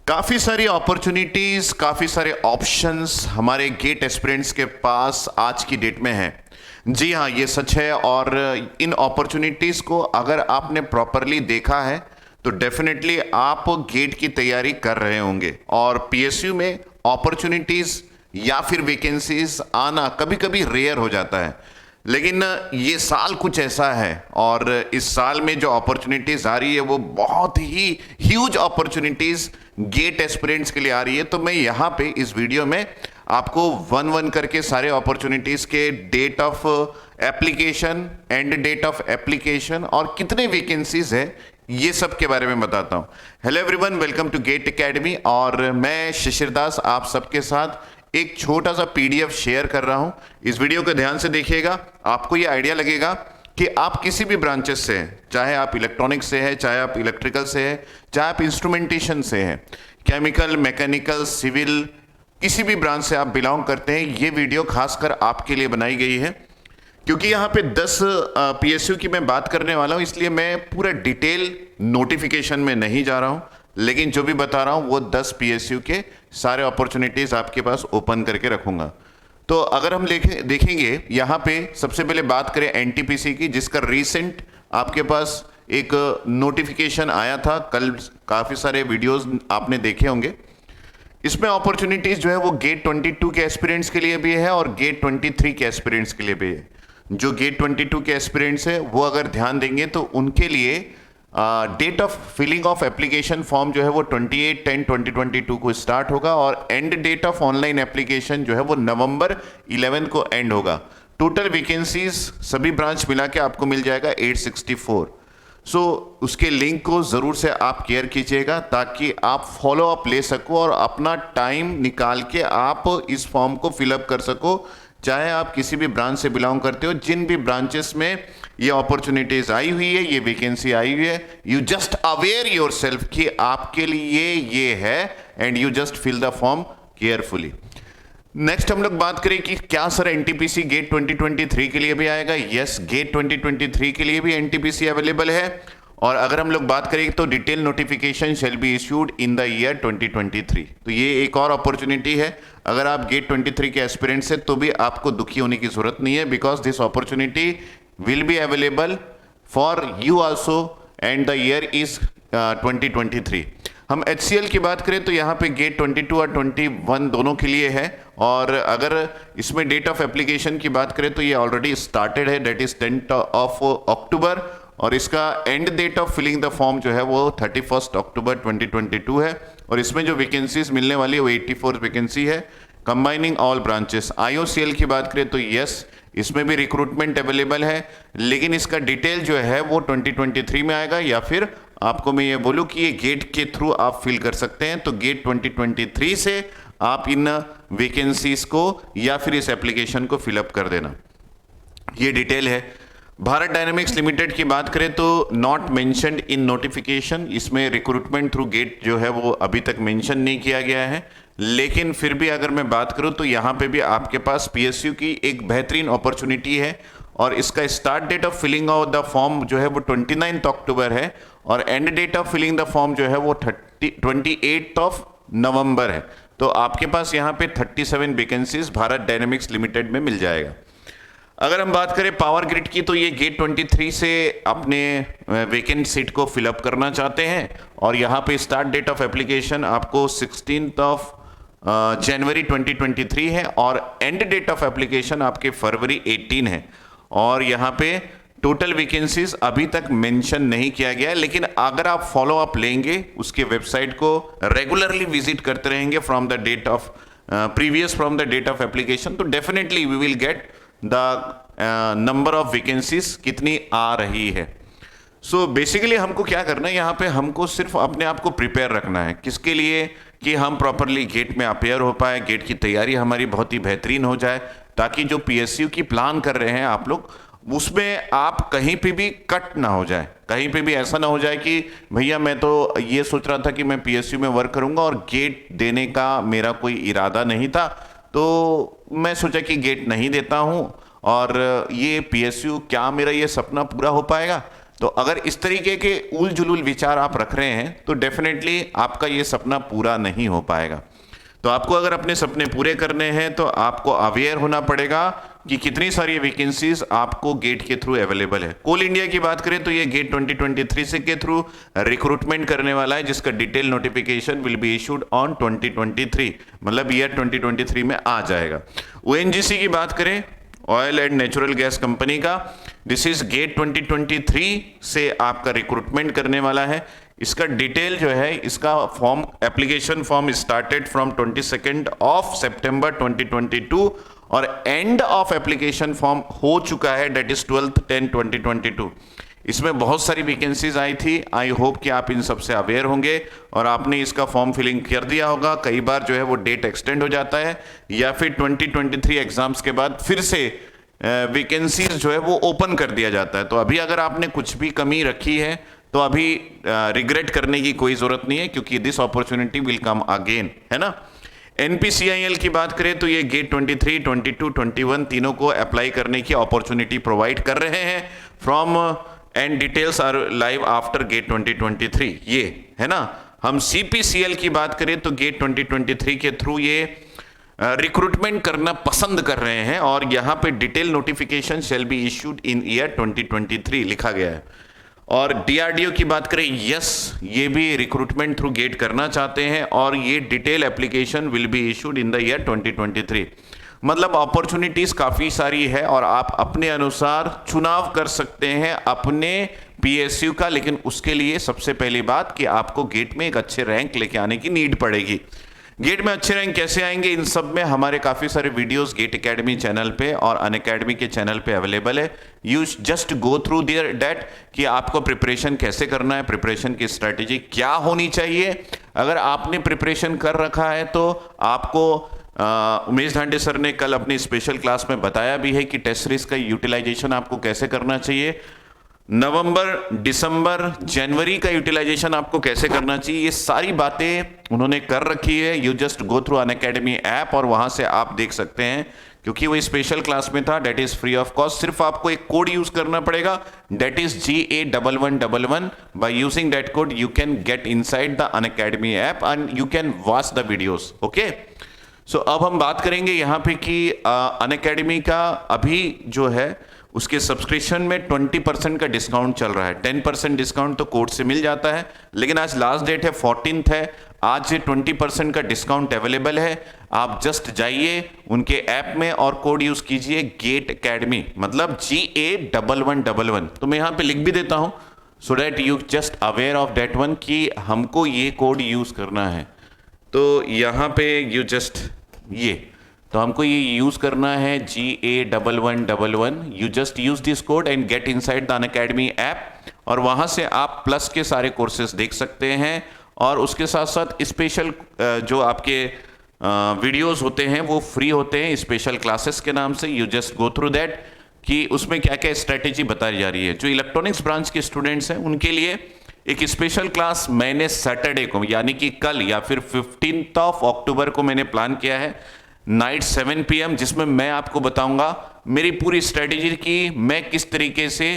काफ़ी सारी अपॉर्चुनिटीज़, काफ़ी सारे ऑप्शंस हमारे गेट एस्पिरेंट्स के पास आज की डेट में हैं। जी हाँ, ये सच है। और इन अपॉर्चुनिटीज़ को अगर आपने प्रॉपरली देखा है तो डेफिनेटली आप गेट की तैयारी कर रहे होंगे। और पीएसयू में अपॉर्चुनिटीज़ या फिर वैकेंसीज आना कभी कभी रेयर हो जाता है, लेकिन ये साल कुछ ऐसा है और इस साल में जो अपॉर्चुनिटीज़ आ रही है वो बहुत ही ह्यूज अपॉर्चुनिटीज़ गेट एस्पिरेंट्स के लिए आ रही है। तो मैं यहाँ पे इस वीडियो में आपको वन वन करके सारे अपॉर्चुनिटीज़ के date of application, and date of application और कितने वैकेंसीज है ये सब के बारे में बताता हूँ। Hello everyone, welcome to GATE academy. और मैं शिशिर दास आप सबके साथ एक छोटा सा पीडीएफ शेयर कर रहा हूं। इस वीडियो को ध्यान से देखिएगा, आपको ये आइडिया लगेगा कि आप किसी भी ब्रांचेस से हैं, चाहे आप इलेक्ट्रॉनिक्स से हैं, चाहे आप इलेक्ट्रिकल से हैं, चाहे आप इंस्ट्रूमेंटेशन से हैं, केमिकल, मैकेनिकल, सिविल, किसी भी ब्रांच से आप बिलोंग करते हैं, ये वीडियो खासकर आपके लिए बनाई गई है। क्योंकि यहाँ पे 10 पीएसयू की मैं बात करने वाला हूँ, इसलिए मैं पूरा डिटेल नोटिफिकेशन में नहीं जा रहा हूँ, लेकिन जो भी बता रहा हूँ वो 10 पीएसयू के सारे अपॉर्चुनिटीज़ आपके पास ओपन करके रखूंगा। तो अगर हम देखेंगे यहाँ पे सबसे पहले बात करें एनटीपीसी की, जिसका रीसेंट आपके पास एक नोटिफिकेशन आया था कल। काफ़ी सारे वीडियोस आपने देखे होंगे। इसमें अपॉर्चुनिटीज़ जो है वो गेट 22 के एस्पिरेंट्स के लिए भी है और गेट 23 के एस्पिरेंट्स के लिए भी है। जो गेट 22 के एस्पिरेंट्स है वो अगर ध्यान देंगे तो उनके लिए date of filling of application form जो है वो 28/10/2022 को स्टार्ट होगा और end date of online application जो है वो नवंबर 11 को एंड होगा। टोटल वैकेंसीज सभी ब्रांच मिला के आपको मिल जाएगा 864। सो उसके लिंक को ज़रूर से आप केयर कीजिएगा ताकि आप फॉलो अप ले सको और अपना टाइम निकाल के आप इस फॉर्म को फिलअप कर सको, चाहे आप किसी भी ब्रांच से बिलोंग करते हो। जिन भी ब्रांचेस में ये अपॉर्चुनिटीज आई हुई है, ये वैकेंसी आई हुई है, you just aware yourself कि आपके लिए ये है and you just fill the form carefully. Next हम लोग बात करें कि क्या सर एनटीपीसी गेट 2023 के लिए भी आएगा। यस, गेट 2023 के लिए भी एनटीपीसी अवेलेबल है। और अगर हम लोग बात करें तो detail notification shall be issued in the year 2023। तो ये एक और अपॉर्चुनिटी है। अगर आप गेट 23 के एस्पिरेंट्स हैं तो भी आपको दुखी होने की जरूरत नहीं है, because this opportunity will be available for you also and the year is 2023। हम HCL की बात करें तो यहाँ पे गेट 22 और 21 दोनों के लिए है। और अगर इसमें डेट ऑफ एप्लीकेशन की बात करें तो ये ऑलरेडी स्टार्टेड है, डेट इज 10 ऑफ अक्टूबर। और इसका end date of filling the form जो है वो 31 अक्टूबर 2022 है। और इसमें जो वैकेंसीज मिलने वाली है वो 84 वैकेंसी है, कंबाइनिंग ऑल ब्रांचेस। IOCL की बात करें तो यस, इसमें भी रिक्रूटमेंट अवेलेबल है, लेकिन इसका डिटेल जो है वो 2023 में आएगा, या फिर आपको मैं ये बोलूँ कि ये गेट के थ्रू आप फिल कर सकते हैं। तो गेट 2023 से आप इन वैकेंसीज को या फिर इस एप्लीकेशन को फिलअप कर देना, ये डिटेल है। भारत डायनेमिक्स लिमिटेड की बात करें तो नॉट मेंशन्ड इन नोटिफिकेशन, इसमें रिक्रूटमेंट थ्रू गेट जो है वो अभी तक मेंशन नहीं किया गया है। लेकिन फिर भी अगर मैं बात करूं तो यहाँ पे भी आपके पास पीएसयू की एक बेहतरीन अपॉर्चुनिटी है और इसका start date of filling of the form जो है वो 29 अक्टूबर है और end date of filling the form जो है वो 28 नवंबर है। तो आपके पास यहाँ पे 37 वैकेंसीज भारत डायनेमिक्स लिमिटेड में मिल जाएगा। अगर हम बात करें पावर ग्रिड की तो ये गेट 23 से अपने वैकेंट सीट को फिलअप करना चाहते हैं और यहाँ पे स्टार्ट डेट ऑफ एप्लीकेशन आपको 16 जनवरी 2023 है और एंड डेट ऑफ एप्लीकेशन आपके फरवरी 18 है। और यहाँ पे टोटल वैकेंसीज अभी तक मेंशन नहीं किया गया है, लेकिन अगर आप फॉलो अप लेंगे, उसके वेबसाइट को रेगुलरली विजिट करते रहेंगे from the date of previous from the date of application, तो definitely we will get the number of vacancies कितनी आ रही है। सो बेसिकली हमको क्या करना है, यहाँ पे हमको सिर्फ अपने आप को प्रिपेयर रखना है। किसके लिए? कि हम प्रॉपरली गेट में अपेयर हो पाए, गेट की तैयारी हमारी बहुत ही बेहतरीन हो जाए, ताकि जो पीएसयू की प्लान कर रहे हैं आप लोग, उसमें आप कहीं पे भी कट ना हो जाए। कहीं पे भी ऐसा ना हो जाए कि भैया मैं तो ये सोच रहा था कि मैं पीएसयू में वर्क करूंगा और गेट देने का मेरा कोई इरादा नहीं था, तो मैं सोचा कि गेट नहीं देता हूं और ये पीएसयू क्या मेरा ये सपना पूरा हो पाएगा। तो अगर इस तरीके के उल जुलूल विचार आप रख रहे हैं तो डेफिनेटली आपका ये सपना पूरा नहीं हो पाएगा। तो आपको अगर अपने सपने पूरे करने हैं तो आपको अवेयर होना पड़ेगा कि कितनी सारी वैकेंसीज आपको गेट के थ्रू अवेलेबल है। कोल इंडिया की बात करें तो ये गेट 2023 से के थ्रू रिक्रूटमेंट करने वाला है, जिसका detail notification will be issued on 2023, मतलब ईयर 2023 में आ जाएगा। ओएनजीसी की बात करें, oil and natural gas company का, दिस इज गेट 2023 से आपका रिक्रूटमेंट करने वाला है। इसका डिटेल जो है, इसका form, application form started from 22 of September 2022 और एंड ऑफ एप्लीकेशन फॉर्म हो चुका है, डेट इज 12/10/2022। इसमें बहुत सारी वैकेंसीज आई थी। आई होप कि आप इन सब से अवेयर होंगे और आपने इसका फॉर्म फिलिंग कर दिया होगा। कई बार जो है वो डेट एक्सटेंड हो जाता है या फिर 2023 एग्जाम्स के बाद फिर से वैकेंसीज जो है वो ओपन कर दिया जाता है। तो अभी अगर आपने कुछ भी कमी रखी है तो अभी रिग्रेट करने की कोई जरूरत नहीं है, क्योंकि this opportunity will come again, है ना। एनपीसीआईएल की बात करें तो ये गेट 23, 22, 21 तीनों को अप्लाई करने की अपॉर्चुनिटी प्रोवाइड कर रहे हैं from and details are live after GATE 2023, ये है ना। हम सीपीसीएल की बात करें तो गेट 2023 के थ्रू ये रिक्रूटमेंट करना पसंद कर रहे हैं और यहां पे detail notification shall be issued in year 2023 लिखा गया है। और डीआरडीओ की बात करें, यस, ये भी रिक्रूटमेंट थ्रू गेट करना चाहते हैं और ये detail application will be issued in the year 2023। मतलब अपॉर्चुनिटीज काफी सारी है और आप अपने अनुसार चुनाव कर सकते हैं अपने पीएसयू का, लेकिन उसके लिए सबसे पहली बात कि आपको गेट में एक अच्छे रैंक लेके आने की नीड पड़ेगी। गेट में अच्छे रैंक कैसे आएंगे, इन सब में हमारे काफी सारे वीडियोस गेट एकेडमी चैनल पे और अनअकैडमी के चैनल पे अवेलेबल है। You just go through their that कि आपको प्रिपरेशन कैसे करना है, प्रिपरेशन की स्ट्रैटेजी क्या होनी चाहिए। अगर आपने प्रिपरेशन कर रखा है तो आपको उमेश धांडे सर ने कल अपनी स्पेशल क्लास में बताया भी है कि टेस्ट सीरीज का यूटिलाइजेशन आपको कैसे करना चाहिए, नवंबर, दिसंबर, जनवरी का यूटिलाइजेशन आपको कैसे करना चाहिए, ये सारी बातें उन्होंने कर रखी है। You just go through Unacademy app और वहां से आप देख सकते हैं, क्योंकि वो स्पेशल क्लास में था, that is free of cost. सिर्फ आपको एक कोड यूज करना पड़ेगा, that is GA1111। By using that code you can get inside the Unacademy app and you can watch the videos. Okay, so अब हम बात करेंगे यहाँ पे कि अनअकैडमी का अभी जो है उसके सब्सक्रिप्शन में 20% का डिस्काउंट चल रहा है। 10% डिस्काउंट तो कोड से मिल जाता है, लेकिन आज लास्ट डेट है 14th है, आज 20% का डिस्काउंट अवेलेबल है। आप जस्ट जाइए उनके ऐप में और कोड यूज कीजिए गेट एकेडमी, मतलब GA1111। तो मैं यहाँ पे लिख भी देता हूँ so that you just aware of that one कि हमको ये कोड यूज करना है। तो यहाँ पे यू जस्ट तो हमको ये यूज करना है GA1111। You just use this code and gate inside the Unacademy app और वहां से आप प्लस के सारे कोर्सेज देख सकते हैं और उसके साथ साथ स्पेशल जो आपके वीडियोस होते हैं वो फ्री होते हैं स्पेशल क्लासेस के नाम से। You just go through that कि उसमें क्या क्या स्ट्रेटेजी बताई जा रही है। जो इलेक्ट्रॉनिक्स ब्रांच के स्टूडेंट्स हैं उनके लिए एक स्पेशल क्लास मैंने सैटरडे को, यानी कि कल या फिर 15 अक्टूबर को मैंने प्लान किया है, नाइट 7 PM, जिसमें मैं आपको बताऊंगा मेरी पूरी स्ट्रेटेजी की मैं किस तरीके से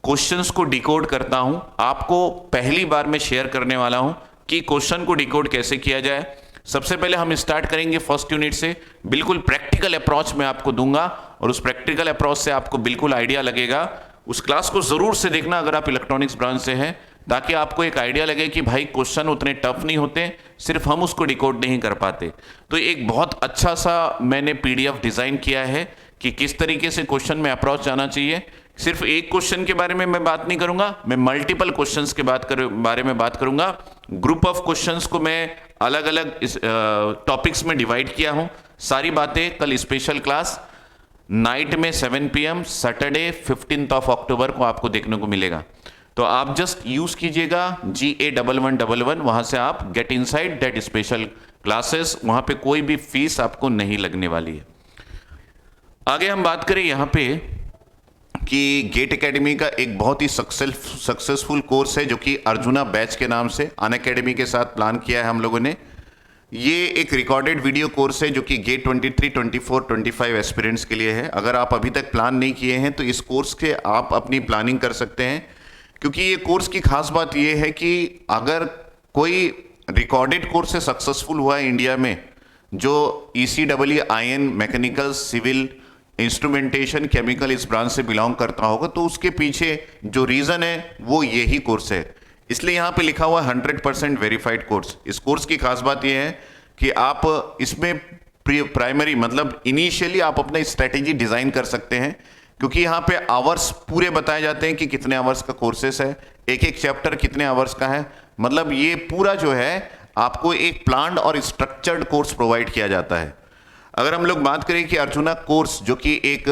क्वेश्चंस को डिकोड करता हूं। आपको पहली बार मैं शेयर करने वाला हूं कि क्वेश्चन को डिकोड कैसे किया जाए। सबसे पहले हम स्टार्ट करेंगे फर्स्ट यूनिट से, बिल्कुल प्रैक्टिकल अप्रोच मैं आपको दूंगा और उस प्रैक्टिकल अप्रोच से आपको बिल्कुल आइडिया लगेगा। उस क्लास को जरूर से देखना अगर आप इलेक्ट्रॉनिक्स ब्रांच से हैं, ताकि आपको एक आइडिया लगे कि भाई क्वेश्चन उतने टफ नहीं होते, सिर्फ हम उसको डिकोड नहीं कर पाते। तो एक बहुत अच्छा सा मैंने PDF डिजाइन किया है कि किस तरीके से क्वेश्चन में अप्रोच जाना चाहिए। सिर्फ एक क्वेश्चन के बारे में मैं बात नहीं करूंगा, मैं मल्टीपल क्वेश्चंस के बारे में बात करूंगा। ग्रुप ऑफ क्वेश्चंस को मैं अलग अलग टॉपिक्स में डिवाइड किया हूं। सारी बातें कल स्पेशल क्लास नाइट में 7 PM सैटरडे 15 अक्टूबर को आपको देखने को मिलेगा। तो आप जस्ट यूज कीजिएगा GA1111, वहां से आप get inside that special classes, वहां पे कोई भी फीस आपको नहीं लगने वाली है। आगे हम बात करें यहां पे कि गेट एकेडमी का एक बहुत ही सक्सेसफुल कोर्स है जो कि अर्जुना बैच के नाम से अनअकैडमी के साथ प्लान किया है हम लोगों ने। ये एक रिकॉर्डेड वीडियो कोर्स है जो कि गेट 23, 24, 25 एस्पिरेंट्स के लिए है। अगर आप अभी तक प्लान नहीं किए हैं तो इस कोर्स के आप अपनी प्लानिंग कर सकते हैं, क्योंकि ये कोर्स की खास बात ये है कि अगर कोई रिकॉर्डेड कोर्स से सक्सेसफुल हुआ है इंडिया में, जो ECEE mechanical civil instrumentation chemical इस ब्रांच से बिलोंग करता होगा, तो उसके पीछे जो रीज़न है वो यही कोर्स है। इसलिए यहाँ पे लिखा हुआ 100% वेरीफाइड कोर्स। इस कोर्स की खास बात यह है कि आप इसमें प्राइमरी मतलब इनिशियली आप अपना स्ट्रेटेजी डिज़ाइन कर सकते हैं, क्योंकि यहाँ पे आवर्स पूरे बताए जाते हैं कि कितने आवर्स का कोर्सेस है, एक एक चैप्टर कितने आवर्स का है। मतलब ये पूरा जो है आपको एक प्लान्ड और स्ट्रक्चर्ड कोर्स प्रोवाइड किया जाता है। अगर हम लोग बात करें कि अर्जुना कोर्स जो कि एक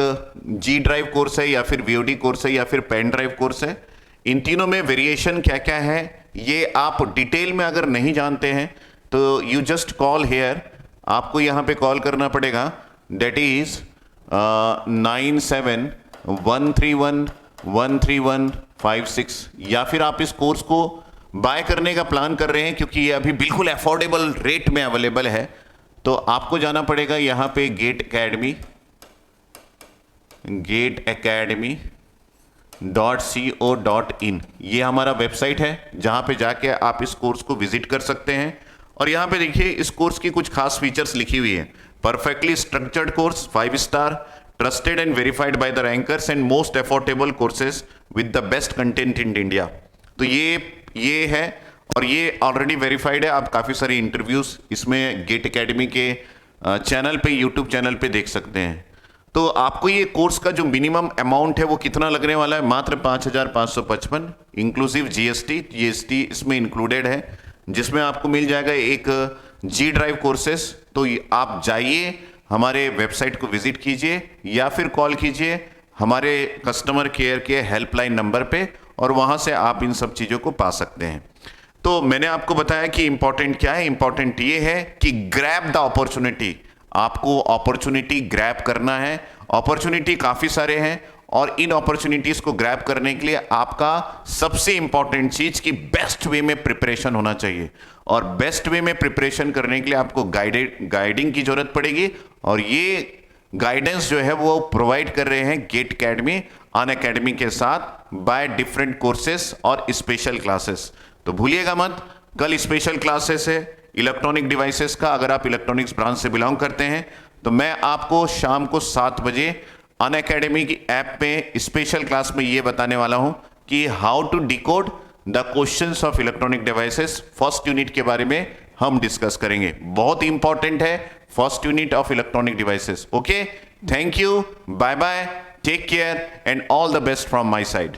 G ड्राइव कोर्स है या फिर VOD कोर्स है या फिर पेन ड्राइव कोर्स है, इन तीनों में वेरिएशन क्या क्या है ये आप डिटेल में अगर नहीं जानते हैं तो यू जस्ट कॉल हेयर, आपको यहाँ पे कॉल करना पड़ेगा, दैट इज 9713113156। या फिर आप इस कोर्स को बाय करने का प्लान कर रहे हैं क्योंकि ये अभी बिल्कुल अफोर्डेबल रेट में अवेलेबल है, तो आपको जाना पड़ेगा यहाँ पे gateacademy.co.in, ये हमारा वेबसाइट है जहाँ पे जाके आप इस कोर्स को विजिट कर सकते हैं। और यहाँ पे देखिए इस कोर्स की कुछ खास फीचर्स लिखी हुई है। Perfectly structured course, 5 star, trusted and verified by the rankers and most affordable courses with the best content in India. तो ये है और ये ऑलरेडी वेरीफाइड है। आप काफ़ी सारे इंटरव्यूज़ इसमें गेट एकेडमी के चैनल पे, यूट्यूब चैनल पे देख सकते हैं। तो आपको ये कोर्स का जो मिनिमम अमाउंट है वो कितना लगने वाला है, मात्र 5,555 इंक्लूसिव GST इसमें इंक्लूडेड है, जिसमें आपको मिल जाएगा एक G ड्राइव कोर्सेस। तो आप जाइए हमारे वेबसाइट को विजिट कीजिए या फिर कॉल कीजिए हमारे कस्टमर केयर के हेल्पलाइन नंबर पे और वहाँ से आप इन सब चीज़ों को पा सकते हैं। तो मैंने आपको बताया कि इंपॉर्टेंट क्या है। इंपॉर्टेंट ये है कि ग्रैब द अपॉर्चुनिटी, आपको अपॉर्चुनिटी ग्रैब करना है। अपॉर्चुनिटी काफ़ी सारे हैं और इन अपॉर्चुनिटीज़ को ग्रैब करने के लिए आपका सबसे इंपॉर्टेंट चीज़ कि बेस्ट वे में प्रिपरेशन होना चाहिए। और बेस्ट वे में प्रिपरेशन करने के लिए आपको गाइडिंग की ज़रूरत पड़ेगी और ये गाइडेंस जो है वो प्रोवाइड कर रहे हैं गेट एकेडमी अनअकैडमी के साथ बाय डिफरेंट कोर्सेस और स्पेशल क्लासेस। तो भूलिएगा मत, कल स्पेशल क्लासेस है इलेक्ट्रॉनिक डिवाइसेस का। अगर आप इलेक्ट्रॉनिक्स ब्रांच से बिलोंग करते हैं तो मैं आपको शाम को 7 बजे अनअकैडमी की ऐप पे स्पेशल क्लास में ये बताने वाला हूं कि how to decode the questions of electronic devices. First unit के बारे में हम डिस्कस करेंगे, बहुत इंपॉर्टेंट है first unit of electronic devices. Okay, thank you, bye bye, take care and all the best from my side.